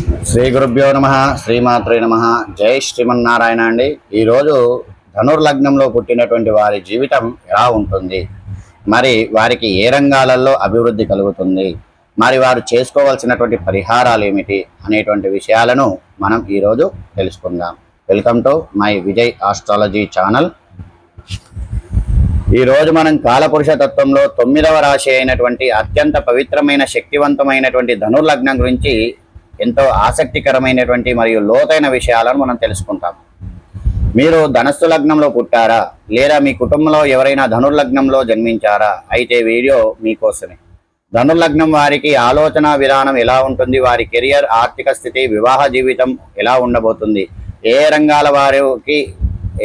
శ్రీ గురుభ్యో నమ శ్రీమాత్రే నమ జై శ్రీమన్నారాయణ అండి. ఈరోజు ధనుర్లగ్నంలో పుట్టినటువంటి వారి జీవితం ఎలా ఉంటుంది, మరి వారికి ఏ రంగాలలో అభివృద్ధి కలుగుతుంది, మరి వారు చేసుకోవాల్సినటువంటి పరిహారాలు ఏమిటి అనేటువంటి విషయాలను మనం ఈరోజు తెలుసుకుందాం. Welcome to my Vijay astrology channel. ఈరోజు మనం కాలపురుష తత్వంలో 9వ రాశి అయినటువంటి అత్యంత పవిత్రమైన శక్తివంతమైనటువంటి ధనుర్లగ్నం గురించి ఎంతో ఆసక్తికరమైనటువంటి మరియు లోతైన విషయాలను మనం తెలుసుకుంటాం. మీరు ధనస్సు లగ్నంలో పుట్టారా, లేదా మీ కుటుంబంలో ఎవరైనా ధనుర్లగ్నంలో జన్మించారా? అయితే వీడియో మీకోసమే. ధనుర్లగ్నం వారికి ఆలోచన విధానం ఎలా ఉంటుంది, వారి కెరియర్, ఆర్థిక స్థితి, వివాహ జీవితం ఎలా ఉండబోతుంది, ఏ రంగాల వారికి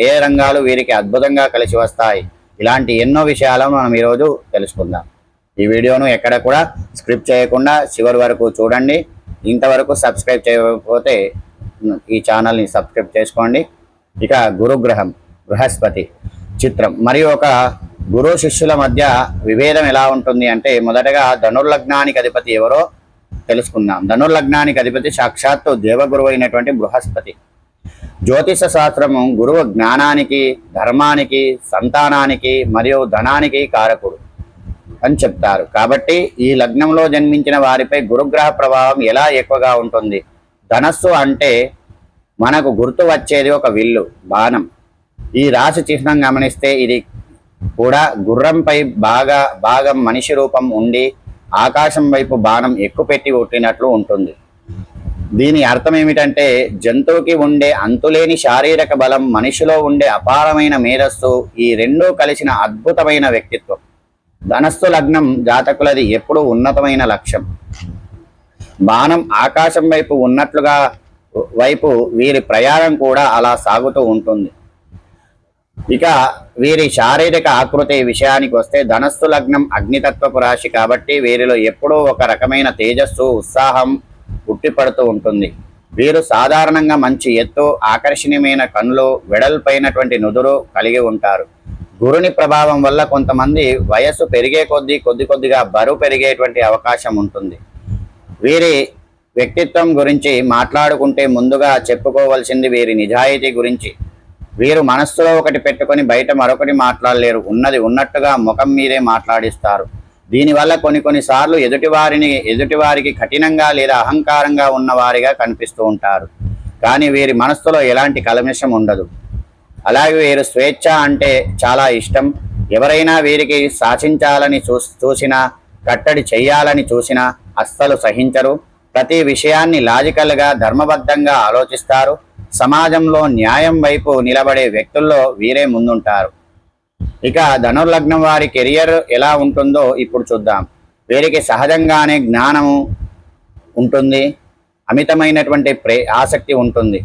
ఏ రంగాలు వీరికి అద్భుతంగా కలిసి వస్తాయి, ఇలాంటి ఎన్నో విషయాలను మనం ఈరోజు తెలుసుకుందాం. ఈ వీడియోను ఎక్కడ కూడా స్క్రిప్ట్ చేయకుండా చివరి వరకు చూడండి. ఇంతవరకు సబ్స్క్రైబ్ చేయకపోతే ఈ ఛానల్ని సబ్స్క్రైబ్ చేసుకోండి. ఇక గురుగ్రహం బృహస్పతి చిత్రం మరియు ఒక గురు శిష్యుల మధ్య విభేదం ఎలా ఉంటుంది అంటే, మొదటగా ధనుర్లగ్నానికి అధిపతి ఎవరో తెలుసుకుందాం. ధనుర్లగ్నానికి అధిపతి సాక్షాత్తు దేవగురువు అయినటువంటి బృహస్పతి. జ్యోతిష శాస్త్రము గురువు జ్ఞానానికి, ధర్మానికి, సంతానానికి మరియు ధనానికి కారకుడు అని చెప్తారు. కాబట్టి ఈ లగ్నంలో జన్మించిన వారిపై గురుగ్రహ ప్రభావం ఎలా ఎక్కువగా ఉంటుంది? ధనస్సు అంటే మనకు గుర్తు వచ్చేది ఒక విల్లు, బాణం. ఈ రాశి చిహ్నం గమనిస్తే ఇది కూడా గుర్రంపై భాగం మనిషి రూపం ఉండి ఆకాశం వైపు బాణం ఎక్కుపెట్టి పుట్టినట్లు ఉంటుంది. దీని అర్థం ఏమిటంటే, జంతువుకి ఉండే అంతులేని శారీరక బలం, మనిషిలో ఉండే అపారమైన మేధస్సు, ఈ రెండూ కలిసిన అద్భుతమైన వ్యక్తిత్వం. ధనస్సు లగ్నం జాతకులది ఎప్పుడూ ఉన్నతమైన లక్ష్యం. బాణం ఆకాశం వైపు ఉన్నట్లుగా వీరి ప్రయాణం కూడా అలా సాగుతూ ఉంటుంది. ఇక వీరి శారీరక ఆకృతి విషయానికి వస్తే, ధనస్సు లగ్నం అగ్నితత్వపు రాశి కాబట్టి వీరిలో ఎప్పుడూ ఒక రకమైన తేజస్సు, ఉత్సాహం పుట్టిపడుతూ ఉంటుంది. వీరు సాధారణంగా మంచి ఎత్తు, ఆకర్షణీయమైన కన్నులు, వెడల్పైనటువంటి నుదురు కలిగి ఉంటారు. గురుని ప్రభావం వల్ల కొంతమంది వయస్సు పెరిగే కొద్దిగా బరువు పెరిగేటువంటి అవకాశం ఉంటుంది. వీరి వ్యక్తిత్వం గురించి మాట్లాడుకుంటే ముందుగా చెప్పుకోవాల్సింది వీరి నిజాయితీ గురించి. వీరు మనస్సులో ఒకటి పెట్టుకొని బయట మరొకటి మాట్లాడలేరు. ఉన్నది ఉన్నట్టుగా ముఖం మీదే మాట్లాడిస్తారు. దీనివల్ల కొన్నిసార్లు ఎదుటివారికి కఠినంగా లేదా అహంకారంగా ఉన్నవారిగా కనిపిస్తూ ఉంటారు. కానీ వీరి మనస్సులో ఎలాంటి కల్మషం ఉండదు. అలాగే వీరు స్వేచ్ఛ అంటే చాలా ఇష్టం. ఎవరైనా వీరికి శాసించాలని చూసినా, కట్టడి చెయ్యాలని చూసినా అస్సలు సహించరు. ప్రతి విషయాన్ని లాజికల్గా, ధర్మబద్ధంగా ఆలోచిస్తారు. సమాజంలో న్యాయం వైపు నిలబడే వ్యక్తుల్లో వీరే ముందుంటారు. ఇక ధనుర్లగ్నం వారి కెరియర్ ఎలా ఉంటుందో ఇప్పుడు చూద్దాం. వీరికి సహజంగానే జ్ఞానము ఉంటుంది, అమితమైనటువంటి ఆసక్తి ఉంటుంది.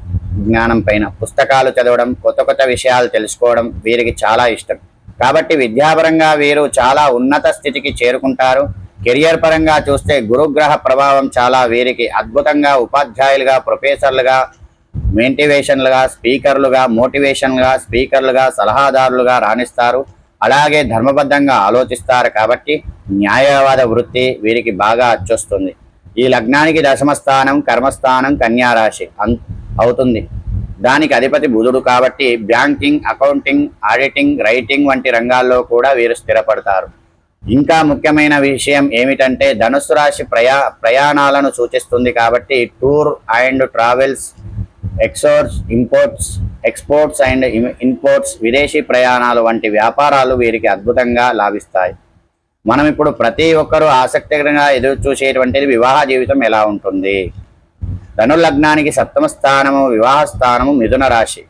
జ్ఞానం పైన పుస్తకాలు చదవడం, కొత్త విషయాలు తెలుసుకోవడం వీరికి చాలా ఇష్టం. కాబట్టి విద్యాపరంగా వీరు చాలా ఉన్నత స్థితికి చేరుకుంటారు. కెరియర్ పరంగా చూస్తే గురుగ్రహ ప్రభావం చాలా వీరికి అద్భుతంగా ఉపాధ్యాయులుగా, ప్రొఫెసర్లుగా, మోటివేషన్లుగా స్పీకర్లుగా, సలహాదారులుగా రాణిస్తారు. అలాగే ధర్మబద్ధంగా ఆలోచిస్తారు. కాబట్టి న్యాయవాద వృత్తి వీరికి బాగా అచ్చొస్తుంది. ఈ లగ్నానికి దశమస్థానం, కర్మస్థానం కన్యారాశి అవుతుంది. దానికి అధిపతి బుధుడు కాబట్టి బ్యాంకింగ్, అకౌంటింగ్, ఆడిటింగ్, రైటింగ్ వంటి రంగాల్లో కూడా వీరు స్థిరపడతారు. ఇంకా ముఖ్యమైన విషయం ఏమిటంటే, ధనుస్సు రాశి ప్రయాణాలను సూచిస్తుంది. కాబట్టి tour and travels, exports and imports, విదేశీ ప్రయాణాలు వంటి వ్యాపారాలు వీరికి అద్భుతంగా లాభిస్తాయి. మనం ఇప్పుడు ప్రతి ఒక్కరూ ఆసక్తికరంగా ఎదురు చూసేటువంటిది వివాహ జీవితం ఎలా ఉంటుంది. ధనుర్లగ్నానికి సప్తమ స్థానము, వివాహ స్థానము మిథున రాశి,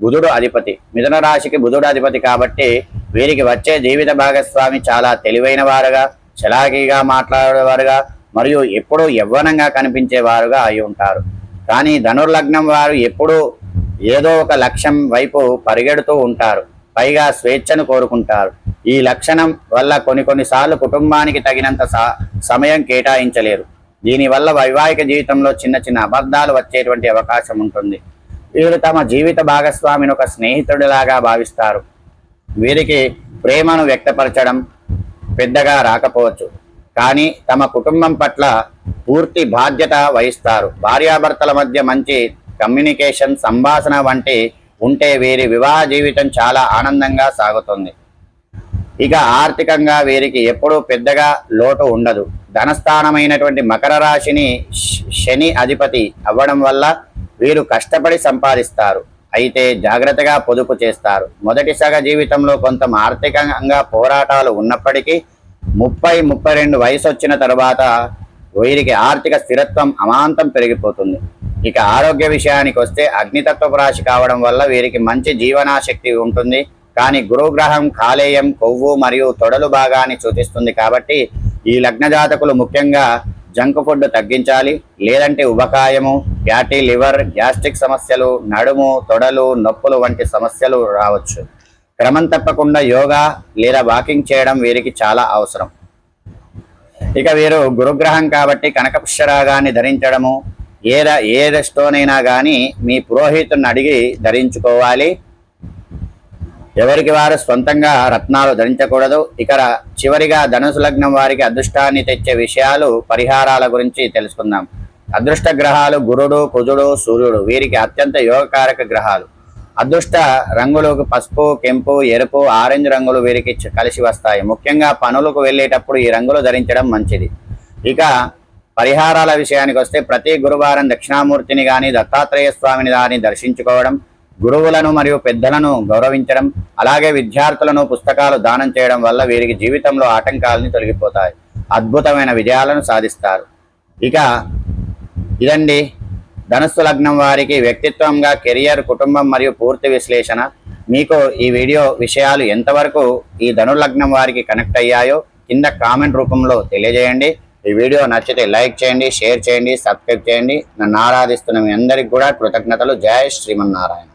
బుధుడు అధిపతి. మిథున రాశికి బుధుడు అధిపతి కాబట్టి వీరికి వచ్చే జీవిత భాగస్వామి చాలా తెలివైన వారుగా, చలాకీగా మాట్లాడేవారుగా మరియు ఎప్పుడూ యవ్వనంగా కనిపించేవారుగా అయి ఉంటారు. కానీ ధనుర్లగ్నం వారు ఎప్పుడూ ఏదో ఒక లక్ష్యం వైపు పరిగెడుతూ ఉంటారు. పైగా స్వేచ్ఛను కోరుకుంటారు. ఈ లక్షణం వల్ల కొన్నిసార్లు కుటుంబానికి తగినంత సమయం కేటాయించలేరు. దీనివల్ల వైవాహిక జీవితంలో చిన్న అబద్ధాలు వచ్చేటువంటి అవకాశం ఉంటుంది. వీరు తమ జీవిత భాగస్వామిని ఒక స్నేహితుడిలాగా భావిస్తారు. వీరికి ప్రేమను వ్యక్తపరచడం పెద్దగా రాకపోవచ్చు, కానీ తమ కుటుంబం పట్ల పూర్తి బాధ్యత వహిస్తారు. భార్యాభర్తల మధ్య మంచి కమ్యూనికేషన్, సంభాషణ వంటి ఉంటే వీరి వివాహ జీవితం చాలా ఆనందంగా సాగుతుంది. ఇక ఆర్థికంగా వీరికి ఎప్పుడూ పెద్దగా లోటు ఉండదు. ధనస్థానమైనటువంటి మకర రాశిని శని అధిపతి అవ్వడం వల్ల వీరు కష్టపడి సంపాదిస్తారు, అయితే జాగ్రత్తగా పొదుపు చేస్తారు. మొదటి సగ జీవితంలో కొంత ఆర్థికంగా పోరాటాలు ఉన్నప్పటికీ 30-32 వయసు వచ్చిన తర్వాత వీరికి ఆర్థిక స్థిరత్వం అమాంతం పెరిగిపోతుంది. ఇక ఆరోగ్య విషయానికి వస్తే అగ్నితత్వపు రాశి కావడం వల్ల వీరికి మంచి జీవనాశక్తి ఉంటుంది. కానీ గురుగ్రహం కాలేయం, కొవ్వు మరియు తొడలు భాగాన్ని సూచిస్తుంది కాబట్టి ఈ లగ్న జాతకులు ముఖ్యంగా జంక్ ఫుడ్ తగ్గించాలి. లేదంటే ఉబకాయము, ఫ్యాటీ లివర్, గ్యాస్ట్రిక్ సమస్యలు, నడుము, తొడలు నొప్పులు వంటి సమస్యలు రావచ్చు. క్రమం తప్పకుండా యోగా లేదా వాకింగ్ చేయడం వీరికి చాలా అవసరం. ఇక వీరు గురుగ్రహం కాబట్టి కనకపుష్యరాగాన్ని ధరించడము, ఏ స్టోన్ అయినా కానీ మీ పురోహితుని అడిగి ధరించుకోవాలి. ఎవరికి వారు సొంతంగా రత్నాలు ధరించకూడదు. ఇక చివరిగా ధనుసు లగ్నం వారికి అదృష్టాన్ని తెచ్చే విషయాలు, పరిహారాల గురించి తెలుసుకుందాం. అదృష్ట గ్రహాలు గురుడు, కుజుడు, సూర్యుడు వీరికి అత్యంత యోగకారక గ్రహాలు. అదృష్ట రంగులు పసుపు, కెంపు, ఎరుపు, ఆరెంజ్ రంగులు వీరికి కలిసి వస్తాయి. ముఖ్యంగా పనులకు వెళ్ళేటప్పుడు ఈ రంగులు ధరించడం మంచిది. ఇక పరిహారాల విషయానికి వస్తే ప్రతి గురువారం దక్షిణామూర్తిని కానీ దత్తాత్రేయ స్వామిని కానీ దర్శించుకోవడం, గురువులను మరియు పెద్దలను గౌరవించడం, అలాగే విద్యార్థులను పుస్తకాలు దానం చేయడం వల్ల వీరికి జీవితంలో ఆటంకాలని తొలగిపోతాయి, అద్భుతమైన విజయాలను సాధిస్తారు. ఇక ఇదండి ధనుస్సు లగ్నం వారికి వ్యక్తిత్వంగా కెరియర్, కుటుంబం మరియు పూర్తి విశ్లేషణ. మీకు ఈ వీడియో విషయాలు ఎంతవరకు ఈ ధనుర్లగ్నం వారికి కనెక్ట్ అయ్యాయో కింద కామెంట్ రూపంలో తెలియజేయండి. ఈ వీడియో నచ్చితే లైక్ చేయండి, షేర్ చేయండి, సబ్స్క్రైబ్ చేయండి. నన్ను ఆరాధిస్తున్న మీ అందరికీ కూడా కృతజ్ఞతలు. జై శ్రీమన్నారాయణ.